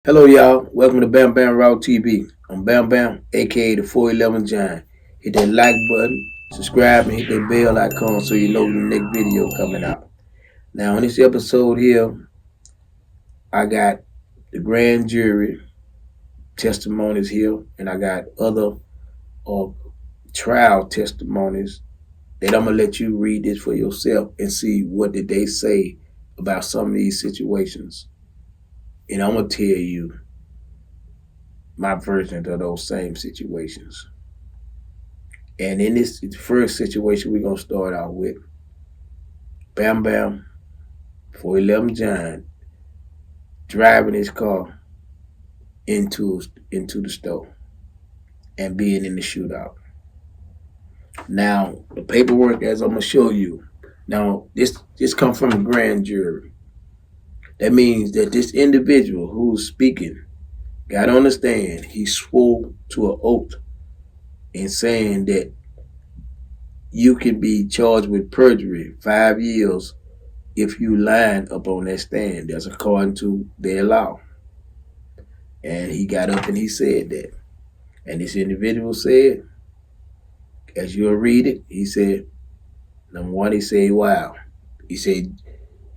Hello, y'all. Welcome to Bam Bam Raw TV. I'm Bam Bam, aka the 411 Giant. Hit that like button, subscribe, and hit that bell icon so you know when the next video coming out. Now, in this episode here, I got the grand jury testimonies here, and I got other uh, trial testimonies that I'm gonna let you read this for yourself and see what did they say about some of these situations, and I'm gonna tell you my version of those same situations. And in this first situation, we're gonna start out with Bam Bam 411 John driving his car into the store and being in the shootout. Now, the paperwork, as I'm gonna show you. Now, this comes from a grand jury. That means that this individual who's speaking got to understand he swore to an oath in saying that you can be charged with perjury 5 years if you line up on that stand. That's according to their law. And he got up and he said that. And this individual said, as you'll read it, he said, number one, he said, wow. He said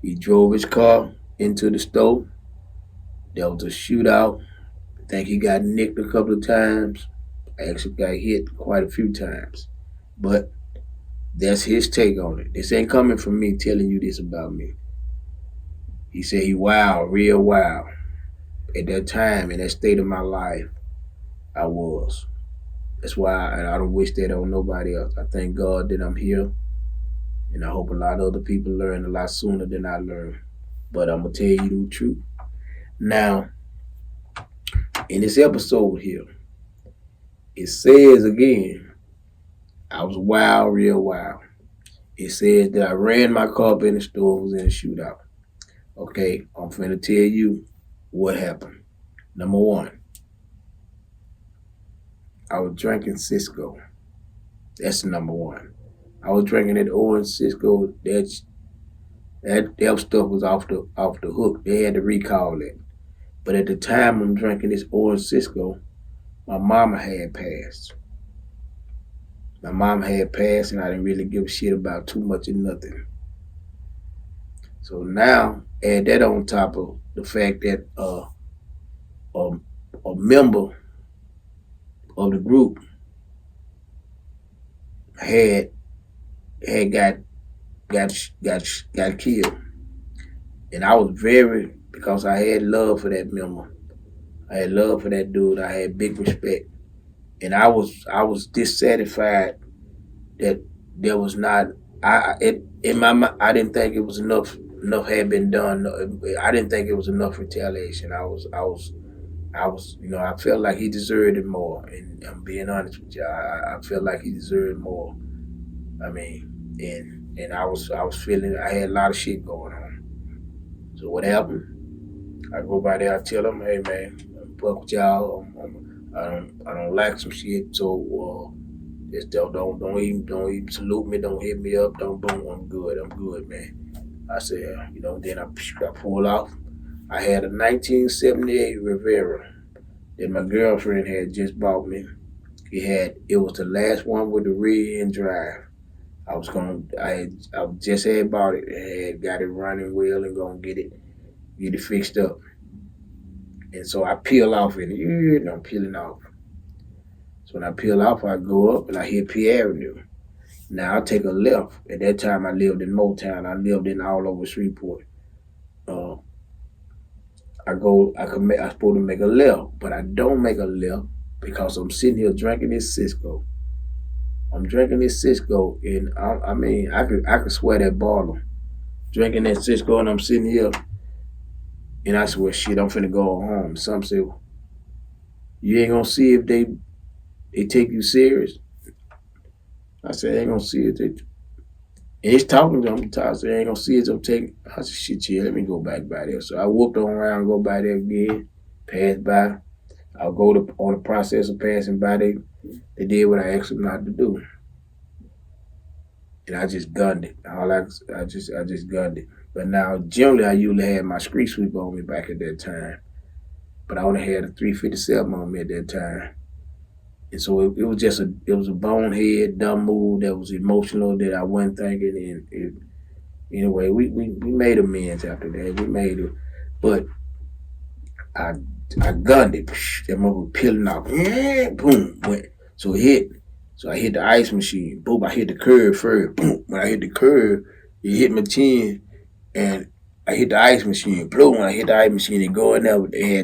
he drove his car into the store. There was a shootout. I think he got nicked a couple of times. Actually got hit quite a few times. But that's his take on it. This ain't coming from me telling you this about me. He said he wild, real wild. At that time, in that state of my life, I was. That's why I don't wish that on nobody else. I thank God that I'm here, and I hope a lot of other people learn a lot sooner than I learned. But I'm going to tell you the truth. Now, in this episode here, it says again, I was wild, real wild. It says that I ran my car up in the store, was in a shootout. Okay, I'm finna tell you what happened. Number one, I was drinking Cisco. That's number one. I was drinking that orange Cisco. That stuff was off the hook. They had to recall it. But at the time I'm drinking this orange Cisco, my mama had passed. My mom had passed, and I didn't really give a shit about too much of nothing. So now, add that on top of the fact that a member of the group had got killed, and I was because I had love for that member. I had love for that dude. I had big respect, and I was dissatisfied that there was not. In my mind, I didn't think it was enough. Enough had been done. I didn't think it was enough retaliation. I felt like he deserved it more. And I'm being honest with you. I felt like he deserved more. I mean, and I was feeling I had a lot of shit going on. So what happened? I go by there, I tell him, hey man, I'm fuck with y'all. I don't like some shit. So just don't even salute me. Don't hit me up. Don't boom. I'm good, man. I said, then I pulled off. I had a 1978 Rivera that my girlfriend had just bought me. It was the last one with the rear end drive. I just had bought it and had got it running well and gonna get it fixed up. And so I peel off in it, and I'm peeling off. So when I peel off, I go up and I hit P Avenue. Now I take a left. At that time, I lived in Motown. I lived in all over Shreveport. I'm supposed to make a left, but I don't make a left because I'm sitting here drinking this Cisco. I'm drinking this Cisco, and I could swear that bottle. Drinking that Cisco, and I'm sitting here, and I swear, shit, I'm finna go home. Some say, you ain't gonna see if they take you serious. I said, I ain't gonna see it. And he's talking to him. I said, I ain't gonna see it. I'm taking. I said, shit, yeah, let me go back by there. So I whooped on around, go by there again, pass by. I'll go on the process of passing by. They did what I asked them not to do, and I just gunned it. I just gunned it. But now, generally, I usually had my street sweep on me back at that time. but I only had a 357 on me at that time. And so it was just a bonehead, dumb move that was emotional that I wasn't thinking. Anyway, we made amends after that. We made it, but I I gunned it. That mother peeling off. Boom, went. So it hit. So I hit the ice machine. Boom, I hit the curve first. Boom, when I hit the curve, it hit my chin, and I hit the ice machine. Boom, when I hit the ice machine, it go in there. They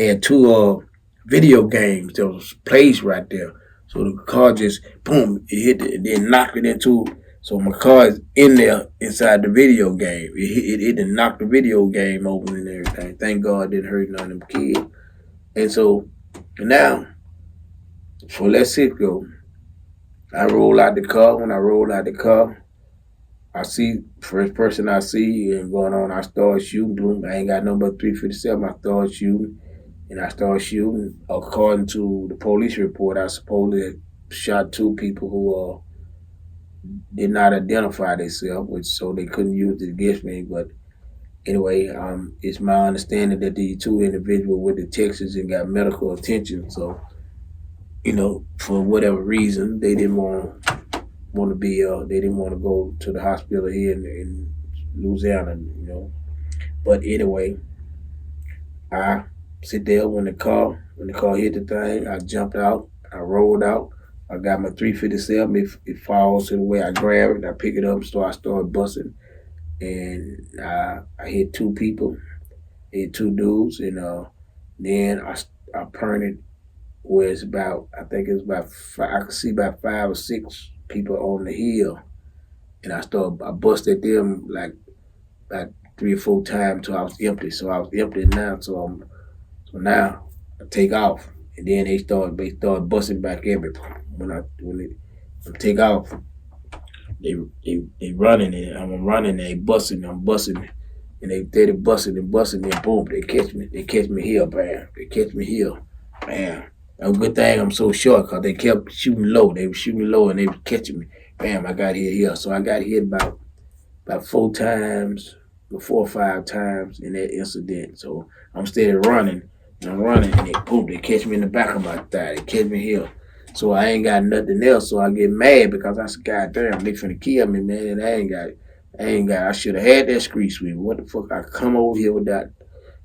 had two video games that was placed right there. So the car just boom, it hit it, and then knocked it into. So my car is in there inside the video game. It didn't knock the video game open and everything. Thank God it didn't hurt none of them kids. And so now, so let's it go. I roll out the car. When I roll out the car, I see first person I see and going on. I start shooting. Boom, I ain't got no but 357. I start shooting. And I started shooting. According to the police report, I supposedly shot two people who did not identify themselves, which so they couldn't use it against me. But anyway, it's my understanding that these two individuals were the Texas and got medical attention. So for whatever reason, they didn't want to be. They didn't want to go to the hospital here in Louisiana. But anyway, I sit there when the car hit the thing. I jumped out. I rolled out. I got my 357. It falls to the way I grab it. I pick it up. So I start busting, and I hit two people. Hit two dudes, and then I perned where it's about. I think it was about five, I could see about 5 or 6 people on the hill, and I busted them like about 3 or 4 times till I was empty. So I was empty now. So now I take off, and then they start busting back at me. When I take off, they running, and I'm running, and they busting, I'm busting, and they steady busting, and boom, they catch me here, bam, they catch me here, bam. A good thing I'm so short, cause they kept shooting low. They were shooting low, and they were catching me. Bam, I got hit here. So I got hit about 4 times, or 4 or 5 times in that incident. So I'm steady running. And I'm running, and they catch me in the back of my thigh. They catch me here. So I ain't got nothing else. So I get mad because I said, God damn, they finna kill me, man. And I should have had that street sweep. What the fuck? I come over here with that.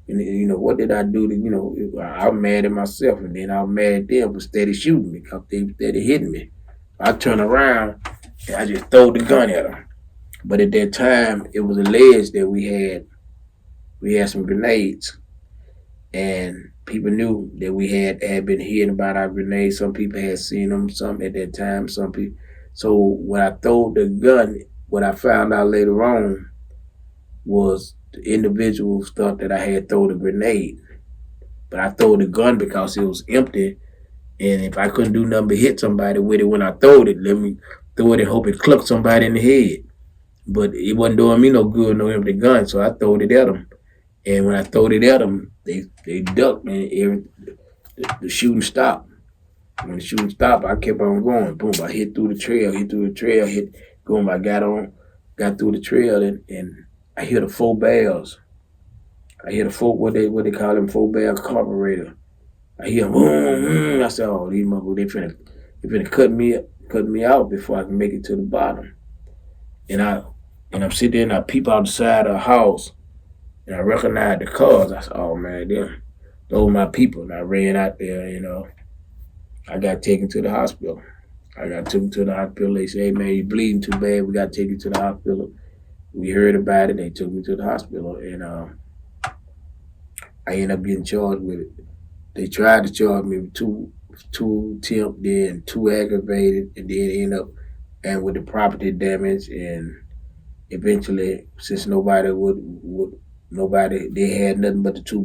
And what did I do to, I'm mad at myself. And then I'm mad at them for steady shooting me because they steady hitting me. I turn around, and I just throw the gun at them. But at that time, it was alleged that we had some grenades. And people knew that we had been hearing about our grenades. Some people had seen them, some at that time, some people. So when I threw the gun, what I found out later on was the individuals thought that I had thrown a grenade. But I threw the gun because it was empty. And if I couldn't do nothing but hit somebody with it when I threw it, let me throw it and hope it clucked somebody in the head. But it wasn't doing me no good, no empty gun, so I threw it at them. And when I threw it at them, they ducked, and the shooting stopped. When the shooting stopped, I kept on going. Boom, I hit through the trail, boom, I got through the trail, and I hit a 4 barrels. I hit a what they call them, 4 barrel carburetor. I hear boom, boom. I said, oh, these motherfuckers, they finna cut me out before I can make it to the bottom. And I'm sitting there and I peep out the side of the house. And I recognized the cars. I said, oh man, those are my people. And I ran out there, I got taken to the hospital. They said, hey man, you're bleeding too bad. We got to take you to the hospital. We heard about it. They took me to the hospital. And I ended up getting charged with it. They tried to charge me with two attempt, then 2 aggravated, and then end up and with the property damage. And eventually, since nobody they had nothing but the 2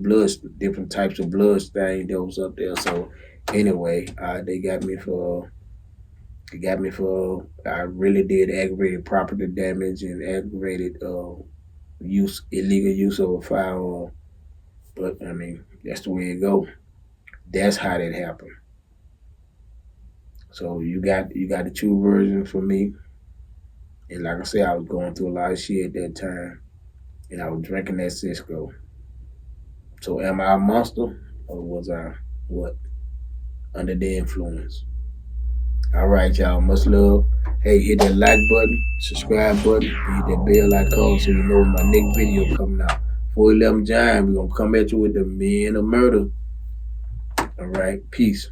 different types of blood stain that was up there. So anyway, they got me for I really did aggravated property damage and aggravated illegal use of a firearm. But I mean, that's the way it go. That's how that happened. So you got the true version for me. And like I said, I was going through a lot of shit at that time. And I was drinking that Cisco. So am I a monster or was I what? Under the influence. All right, y'all. Much love. Hey, hit that like button, subscribe button, and hit that bell icon so you know when my next video coming out. 411 Giant, we're gonna come at you with the men of murder. All right, peace.